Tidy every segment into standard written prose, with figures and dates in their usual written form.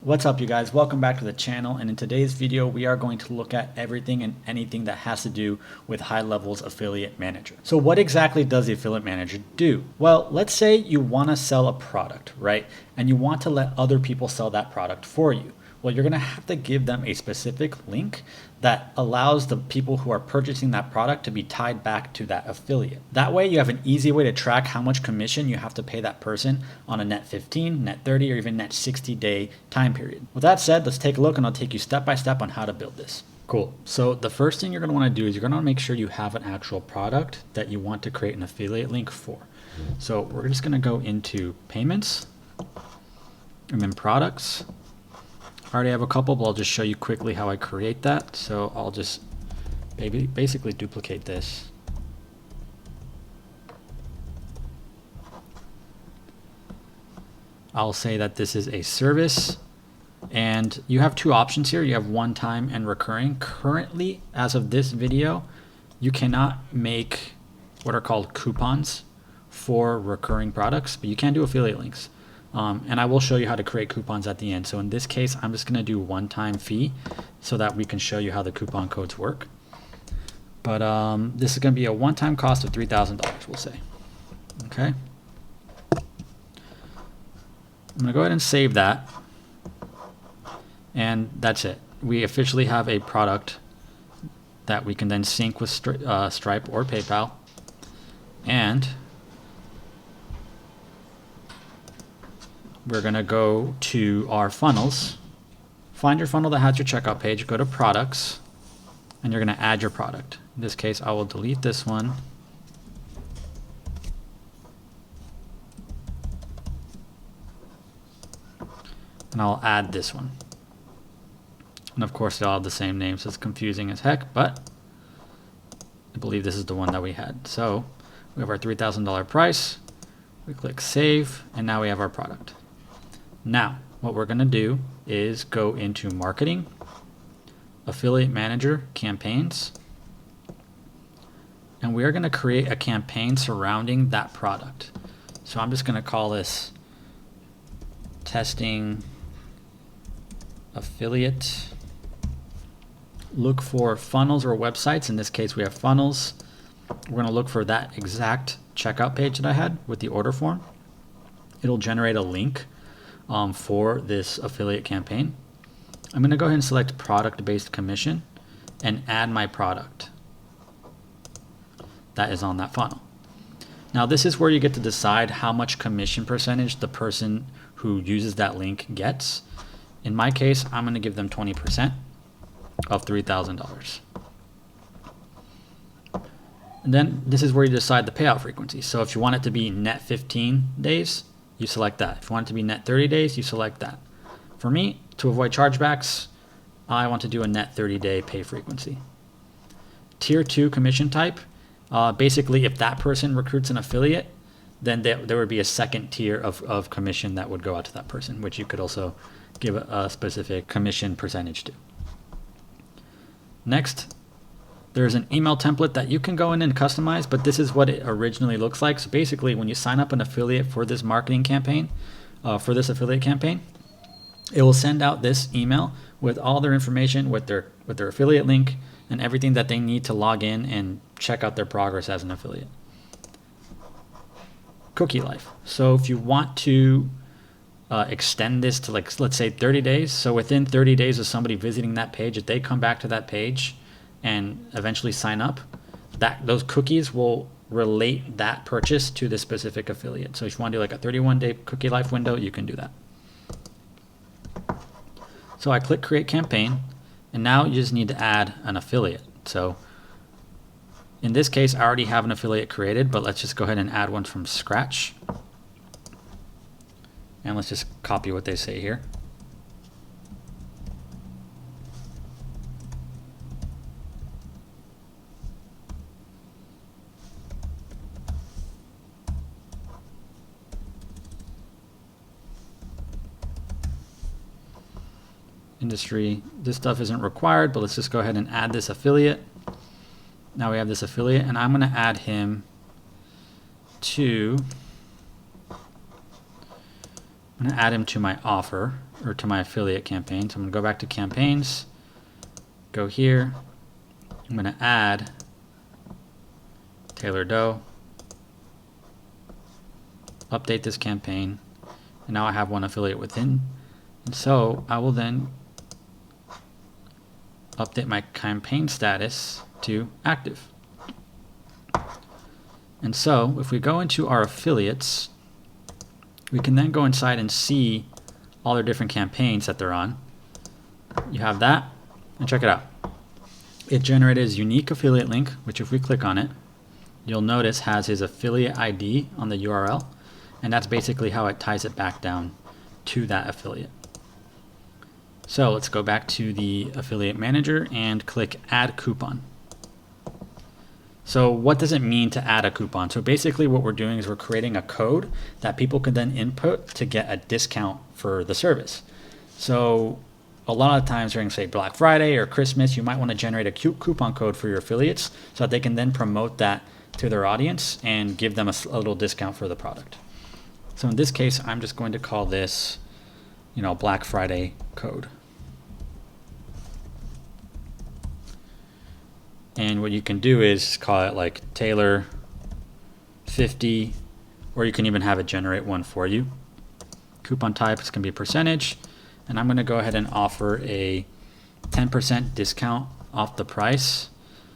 What's up, you guys? Welcome back to the channel, and in today's video we are going to look at everything and anything that has to do with HighLevel's affiliate manager. So what exactly does the affiliate manager do? Well, let's say you want to sell a product, right? And you want to let other people sell that product for you. Well, you're going to have to give them a specific link that allows the people who are purchasing that product to be tied back to that affiliate. That way you have an easy way to track how much commission you have to pay that person on a net 15, net 30, or even net 60-day time period. With that said, let's take a look and I'll take you step by step on how to build this. Cool. So the first thing you're going to want to do is you're going to make sure you have an actual product that you want to create an affiliate link for. So we're just going to go into payments and then products. I already have a couple, but I'll just show you quickly how I create that. So I'll just basically duplicate this. I'll say that this is a service, and you have two options here. You have one-time and recurring. Currently, as of this video, you cannot make what are called coupons for recurring products, but you can do affiliate links. And I will show you how to create coupons at the end. So in this case, I'm just going to do one-time fee so that we can show you how the coupon codes work. But this is going to be a one-time cost of $3,000, we'll say. Okay. I'm going to go ahead and save that. And that's it. We officially have a product that we can then sync with Stripe or PayPal. And we're going to go to our funnels, find your funnel that has your checkout page, go to products, and you're going to add your product. In this case, I will delete this one. And I'll add this one. And of course, they all have the same name, so it's confusing as heck, but I believe this is the one that we had. So we have our $3,000 price. We click save, and now we have our product. Now, what we're going to do is go into marketing, affiliate manager, campaigns, and we are going to create a campaign surrounding that product. So I'm just going to call this testing affiliate. Look for funnels or websites. In this case, we have funnels. We're going to look for that exact checkout page that I had with the order form. It'll generate a link for this affiliate campaign. I'm going to go ahead and select product-based commission and add my product that is on that funnel. Now this is where you get to decide how much commission percentage the person who uses that link gets. In my case, I'm going to give them 20% of $3,000. And then this is where you decide the payout frequency. So if you want it to be net 15 days, you select that. If you want it to be net 30 days, you select that. For me, to avoid chargebacks, I want to do a net 30-day pay frequency. Tier 2 commission type, basically if that person recruits an affiliate, then there would be a second tier of commission that would go out to that person, which you could also give a specific commission percentage to. Next, there's an email template that you can go in and customize, but this is what it originally looks like. So basically, when you sign up an affiliate for this marketing campaign, for this affiliate campaign, it will send out this email with all their information, with their affiliate link, and everything that they need to log in and check out their progress as an affiliate. Cookie life. So if you want to extend this to, like, let's say 30 days, so within 30 days of somebody visiting that page, if they come back to that page and eventually sign up, those cookies will relate that purchase to the specific affiliate. So if you want to do like a 31-day cookie life window, you can do that. So I click create campaign, and now you just need to add an affiliate. So in this case, I already have an affiliate created, but let's just go ahead and add one from scratch. And let's just copy what they say here. Industry, this stuff isn't required, but let's just go ahead and add this affiliate. Now we have this affiliate, and I'm going to add him to I'm going to add him to my offer, or to my affiliate campaign. So I'm going to go back to campaigns, go here. I'm going to add Taylor Doe, update this campaign, and now I have one affiliate within. And so I will then update my campaign status to active. And so if we go into our affiliates, we can then go inside and see all their different campaigns that they're on. You have that, and check it out. It generated his unique affiliate link, which if we click on it, you'll notice has his affiliate ID on the URL, and that's basically how it ties it back down to that affiliate. So let's go back to the affiliate manager and click add coupon. So what does it mean to add a coupon? So basically what we're doing is we're creating a code that people can then input to get a discount for the service. So a lot of times during, say, Black Friday or Christmas, you might want to generate a coupon code for your affiliates so that they can then promote that to their audience and give them a little discount for the product. So in this case, I'm just going to call this, Black Friday code. And what you can do is call it like Taylor 50, or you can even have it generate one for you. Coupon type is going to be percentage, and I'm going to go ahead and offer a 10% discount off the price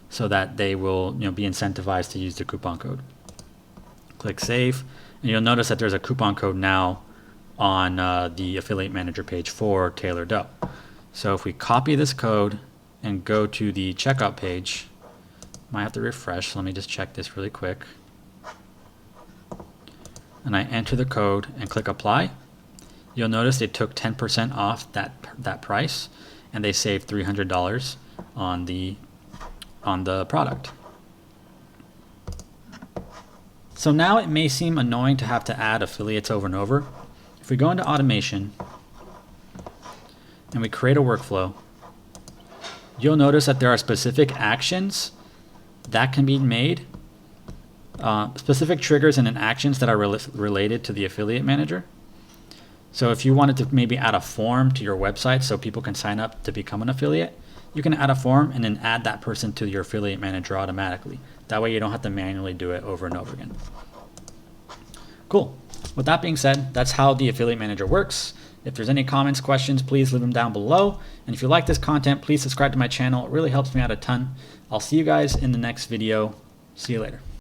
so that they will be incentivized to use the coupon code. Click save, and you'll notice that there's a coupon code now on the affiliate manager page for Taylor Doe. So if we copy this code and go to the checkout page, might have to refresh, so let me just check this really quick. And I enter the code and click apply. You'll notice they took 10% off that price, and they saved $300 on the product. So now it may seem annoying to have to add affiliates over and over. If we go into automation and we create a workflow, you'll notice that there are specific actions that can be made, specific triggers and actions that are related to the affiliate manager. So if you wanted to maybe add a form to your website so people can sign up to become an affiliate, you can add a form and then add that person to your affiliate manager automatically. That way you don't have to manually do it over and over again. Cool. With that being said, that's how the affiliate manager works. If there's any comments, questions, please leave them down below. And if you like this content, please subscribe to my channel. It really helps me out a ton. I'll see you guys in the next video. See you later.